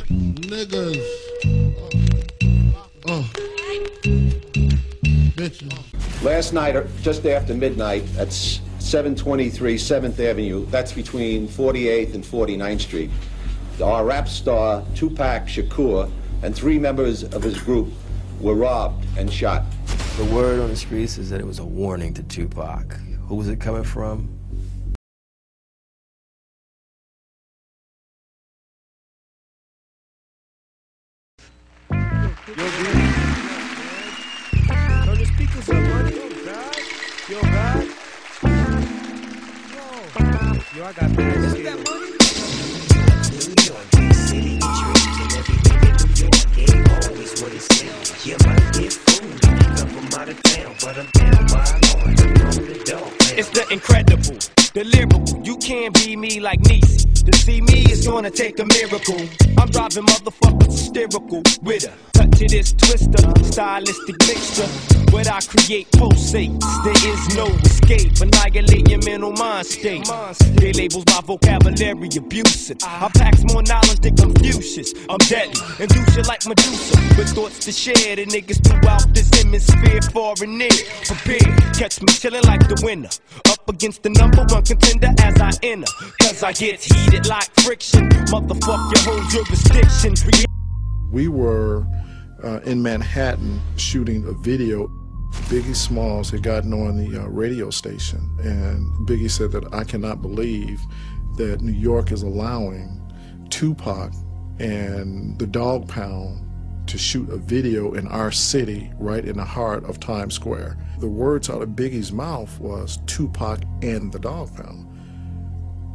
Niggas. Bitches. Last night, just after midnight, at 723 7th Avenue, that's between 48th and 49th Street, our rap star, Tupac Shakur, and 3 members of his group were robbed and shot. The word on the streets is that it was a warning to Tupac. Who was it coming from? Turn the speakers up, buddy. Yo, God. Yo, I got this. Is that money? New York, big city, dreams, and everything in New York ain't always what it seems. You might get fooled, up from out of town, but I'm down by heart. I'm on the dog. It's the incredible, the lyrical. You can't be me like Niecy. To see me is gonna take a miracle. I'm driving motherfuckers hysterical with a touch of this twister, stylistic mixture. What I create pulsates, there is no escape. Annihilate your mental mind state. They labels my vocabulary abusive. I pack more knowledge than Confucius. I'm deadly and do shit like Medusa, with thoughts to share. The niggas throughout this hemisphere, far and near. Prepare, catch me chillin' like the winner, up against the #1 contender as I enter. Cause I get heated like friction. Motherfuck your whole jurisdiction. We were in Manhattan shooting a video. Biggie Smalls had gotten on the radio station, and Biggie said that I cannot believe that New York is allowing Tupac and the Dogg Pound to shoot a video in our city right in the heart of Times Square. The words out of Biggie's mouth was Tupac and the Dogg Pound,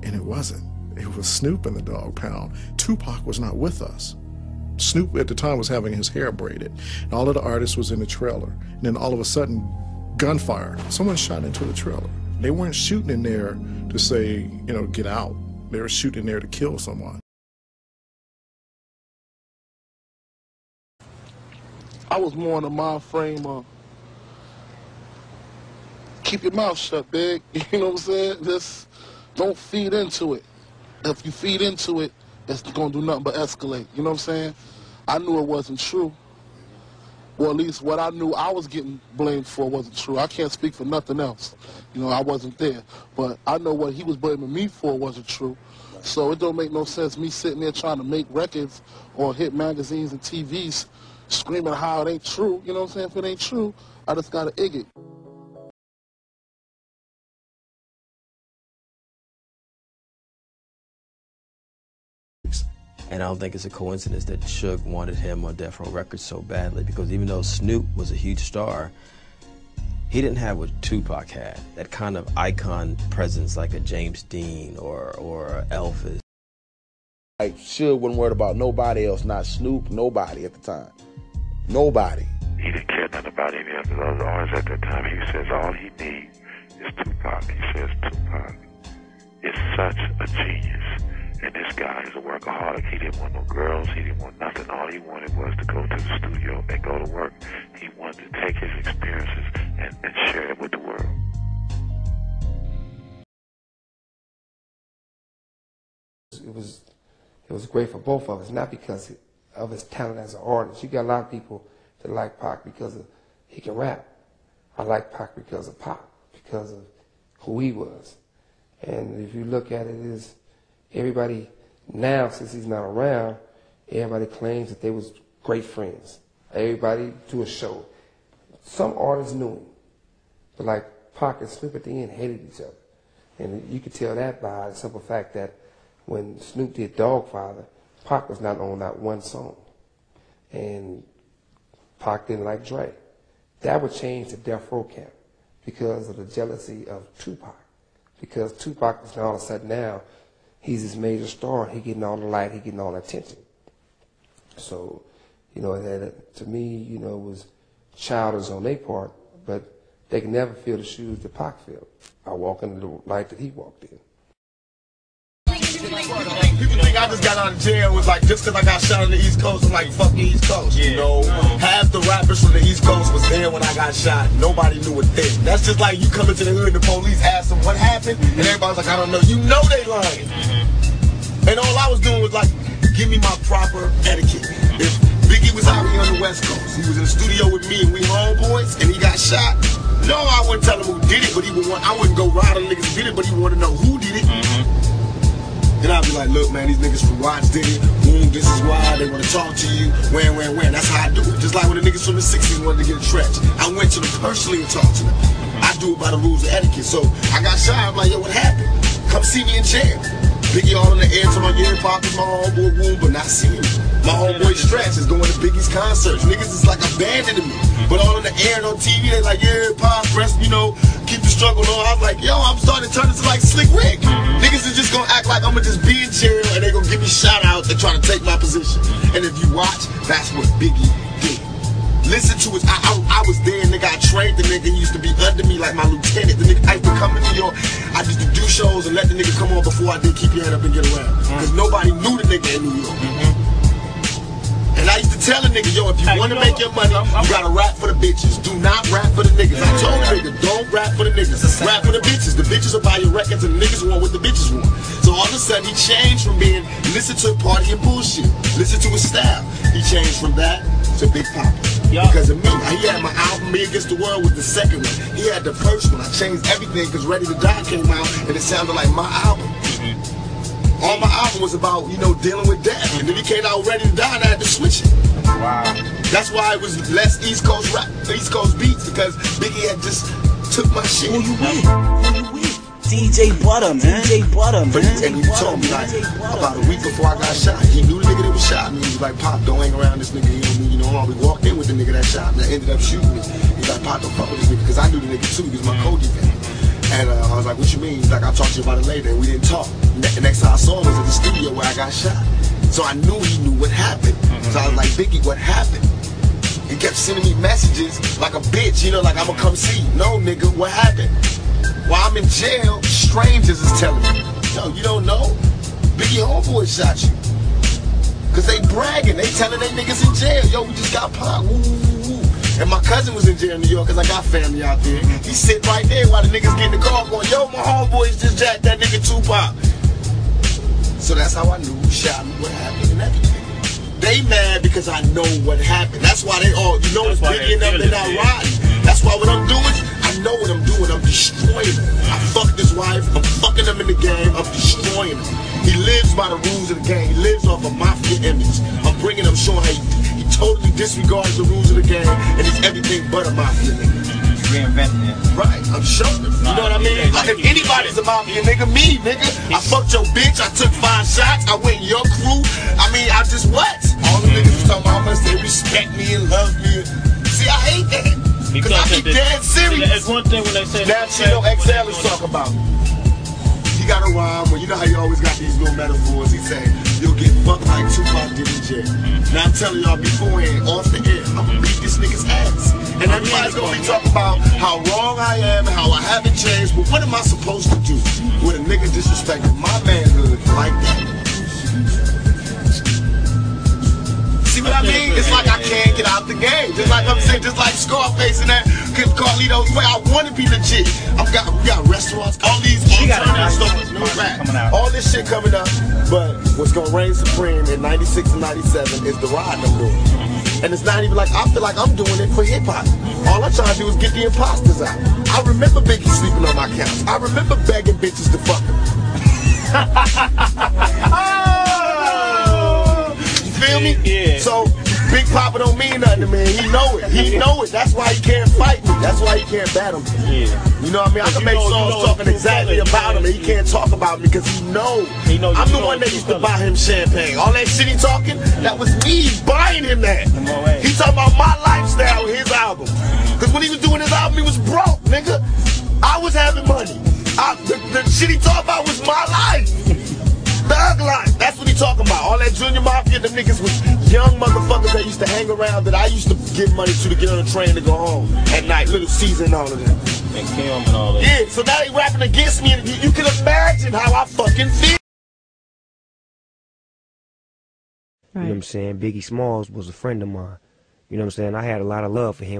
and it wasn't. It was Snoop and the Dogg Pound. Tupac was not with us. Snoop at the time was having his hair braided, and all of the artists was in the trailer. And then all of a sudden, gunfire. Someone shot into the trailer. They weren't shooting in there to say, you know, get out. They were shooting there to kill someone. I was more in the mind frame of keep your mouth shut, big. You know what I'm saying? Just don't feed into it. If you feed into it, it's gonna do nothing but escalate. You know what I'm saying? I knew it wasn't true. Or at least what I knew I was getting blamed for wasn't true. I can't speak for nothing else. You know, I wasn't there. But I know what he was blaming me for wasn't true. So it don't make no sense me sitting there trying to make records or hit magazines and TVs screaming how it ain't true. You know what I'm saying? If it ain't true, I just gotta ig it. And I don't think it's a coincidence that Suge wanted him on Death Row Records so badly, because even though Snoop was a huge star, he didn't have what Tupac had, that kind of icon presence like a James Dean or Elvis. Like, Suge wasn't worried about nobody else, not Snoop, nobody at the time. Nobody. He didn't care nothing about any of the other artists at that time. He says all he needs is Tupac. He says Tupac is such a genius. And this guy is a workaholic. He didn't want no girls. He didn't want nothing. All he wanted was to go to the studio and go to work. He wanted to take his experiences and share it with the world. It was great for both of us, not because of his talent as an artist. You got a lot of people that like Pac because he can rap. I like Pac because of Pac, because of who he was. And if you look at it, is everybody now, since he's not around, everybody claims that they was great friends. Everybody do a show. Some artists knew him, but like Pac and Snoop at the end hated each other. And you could tell that by the simple fact that when Snoop did Dogfather, Pac was not on that one song. And Pac didn't like Dre. That would change the Death Row camp because of the jealousy of Tupac. Because Tupac was now all of a sudden now, he's this major star, he getting all the light, he getting all the attention. So, you know, that, to me, you know, was childish on their part, but they can never feel the shoes that Pac felt. I walk in the light that he walked in. People think I just got out of jail was like just because I got shot on the East Coast, I'm like, fuck the East Coast. You know, half the rappers from the East Coast was there when I got shot. Nobody knew a thing. That's just like you come into the hood and the police ask them what happened, and everybody's like, I don't know. You know they lying. And all I was doing was like Give me my proper etiquette. If Biggie was out here on the West Coast, he was in the studio with me and we homeboys, and he got shot, no, I wouldn't tell him who did it, but I wouldn't go ride on niggas who did it, but he would want to know who did it. Then I'd be like, look, man, these niggas from Watts did it. Boom, this is why they want to talk to you. When. That's how I do it. Just like when the niggas from the 60s wanted to get a stretch. I went to them personally and talked to them. I do it by the rules of etiquette. So I got shot. I'm like, yo, what happened? Come see me in jail. Biggie all in the air to my ear, popping my homeboy wound, but not seeing me. My homeboy Stretch is going to Biggie's concerts. Niggas is like abandoning me. But all in the air and on TV, they like, yeah, Pop, press, keep the struggle on. I was like, yo, I'm starting to turn into like Slick Rick. Niggas is just gonna act like I'm gonna just be in jail and they gonna give me shout outs and try to take my position. And if you watch, that's what Biggie did. Listen to it. I was there, nigga. I trained the nigga. He used to be under me like my lieutenant. The nigga, I used to come to New York. I used to do shows and let the nigga come on before I did Keep Your Head Up and Get Around. Because nobody knew the nigga in New York. And I used to tell a nigga, yo, if you want to make your money, you gotta rap for the bitches. Do not rap for the niggas. I told the nigga, don't rap for the niggas. Rap for the bitches. The bitches will buy your records and the niggas want what the bitches want. So all of a sudden he changed from being listen to party and bullshit, listen to his style. He changed from that to Big Papa. Because of me. He had my album, Me Against the World was the second one. He had the first one. I changed everything because Ready to Die came out and it sounded like my album. All my album was about, dealing with death. And then he came out Ready to Die and I had to switch it. Wow. That's why it was less East Coast rap, East Coast beats, because Biggie had just took my shit. Who you with? DJ Butter, man. DJ Butter, man. And he told me like about a week before I got shot. He knew the nigga that was shot me. He was like, Pop, don't hang around this nigga. We walked in with the nigga that shot me. That ended up shooting me. He's like, Pop, don't fuck with this nigga, because I knew the nigga too. He was my co-defendant. And I was like, what you mean? He's like, I'll talk to you about it later. And we didn't talk. The next time I saw him was at the studio where I got shot. So I knew he knew what happened. So I was like, Biggie, what happened? He kept sending me messages like a bitch, like I'm gonna come see you. No, nigga, what happened? While I'm in jail, strangers is telling me, yo, you don't know? Biggie homeboy shot you. Cause they bragging, they telling they niggas in jail, yo, we just got popped, woo, woo, woo. And my cousin was in jail in New York, cause I got family out there. He sit right there while the niggas get in the car going, yo, my homeboys just jacked that nigga Tupac. So that's how I knew who shot me, what happened, and everything. They mad because I know what happened. That's why they all, it's Biggie and them, they're not riding. That's why what I'm doing, I know what I'm doing, I'm destroying him. I fucked his wife, I'm fucking him in the game, I'm destroying him. He lives by the rules of the game, he lives off a mafia image. I'm bringing him, showing how he totally disregards the rules of the game, and he's everything but a mafia nigga. Reinventing it. Right, I'm showing him. You know what I mean? Like, if anybody's a mafia nigga, me, nigga. I fucked your bitch, I took 5 shots, I went in your crew. I just what? All the niggas was talking about how much they respect me and love me. See, I hate that. Because I be dead serious. It's one thing when they say now Chino XL is talking about me. He got a rhyme where you know how you always got these little metaphors. He say, you'll get fucked like Tupac did in jail. Now I'm telling y'all beforehand, off the air, I'm gonna beat this nigga's ass. And everybody's gonna be talking about how wrong I am and how I haven't changed, but what am I supposed to do when a nigga disrespected my manhood like that? See what I mean? It's like I can't get out the game. Just like I'm saying, just like Scarface and that Carlito's way. I want to be legit. We got restaurants, all these alternative stores, no rap. All this shit coming up. But what's gonna reign supreme in 96 and 97 is the ride I'm doing. And it's not even like, I feel like I'm doing it for hip hop. All I'm trying to do is get the imposters out. I remember Biggie sleeping on my couch. I remember begging bitches to fuck him. You feel me? Yeah. So Big Papa don't mean nothing to me. He know it. He know it. That's why he can't fight me. That's why he can't battle me. Yeah. You know what I mean? I can make songs talking exactly about him, and he can't talk about me because he know. I'm the one that used to buy him champagne. All that shit he talking, that was me buying him that. He talking about my lifestyle with his album. Because when he was doing his album, he was broke, nigga. I was having money. The shit he talking about was my life. Thug life. That's what he talking about. All that Junior Mafia, them niggas was young motherfuckers that used to hang around that I used to give money to get on a train to go home at night. Little Caesar and all of them. And Kim and all that. Yeah, so now they rapping against me, and you can imagine how I fucking feel. Right. You know what I'm saying? Biggie Smalls was a friend of mine. You know what I'm saying? I had a lot of love for him.